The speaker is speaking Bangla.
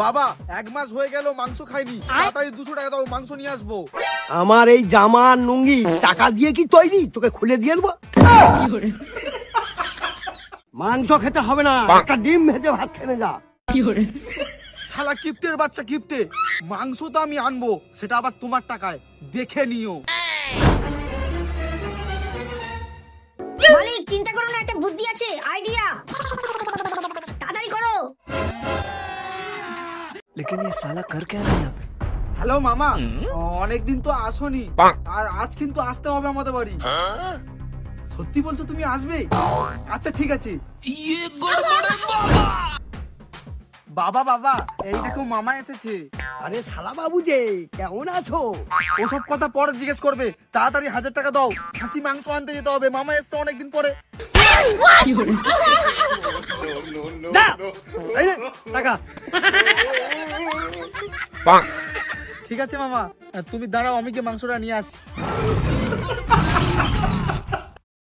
বাবা 1 মাস হয়ে গেল মাংস খাইনি, তাড়াতাড়ি 200 টাকা দাও, মাংস নিয়ে আসবো। আমার এই জামা নুঙ্গি টাকা দিয়ে কি তৈরি, তোকে খুলে দিয়ে দেবো। মাংস খেতে হবে না, একটা ডিম ভেজে ভাত খেয়ে যা। শালা কিপ্টের বাচ্চা কিপ্টে, মাংস তো আমি আনবো, সেটা আবার তোমার টাকায়, দেখে নিও। মালিক চিন্তা করো না, একটা বুদ্ধি আছে, আইডিয়া, তাড়াতাড়ি করো। लेकिन ये साला कर क्या रहा है यहाँ पे? হ্যালো মামা, অনেকদিন তো আসোনি, আর আজ কিন্তু আসতে হবে আমাদের বাড়ি। সত্যি বলছো তুমি আসবে? আচ্ছা ঠিক আছে। বাবা বাবা, এই দেখো মামা এসেছে। আরে শালা বাবু যে, কেমন আছো? ওসব কথা পরে জিজ্ঞেস করবে, তাড়াতাড়ি 1000 টাকা দাও, খাসি মাংস আনতে যেতে হবে, মামা এসছে অনেকদিন পরে। যা, এই নে, টাকা। ঠিক আছে মামা, তুমি দাঁড়াও, আমি গিয়ে মাংসটা নিয়ে আসি।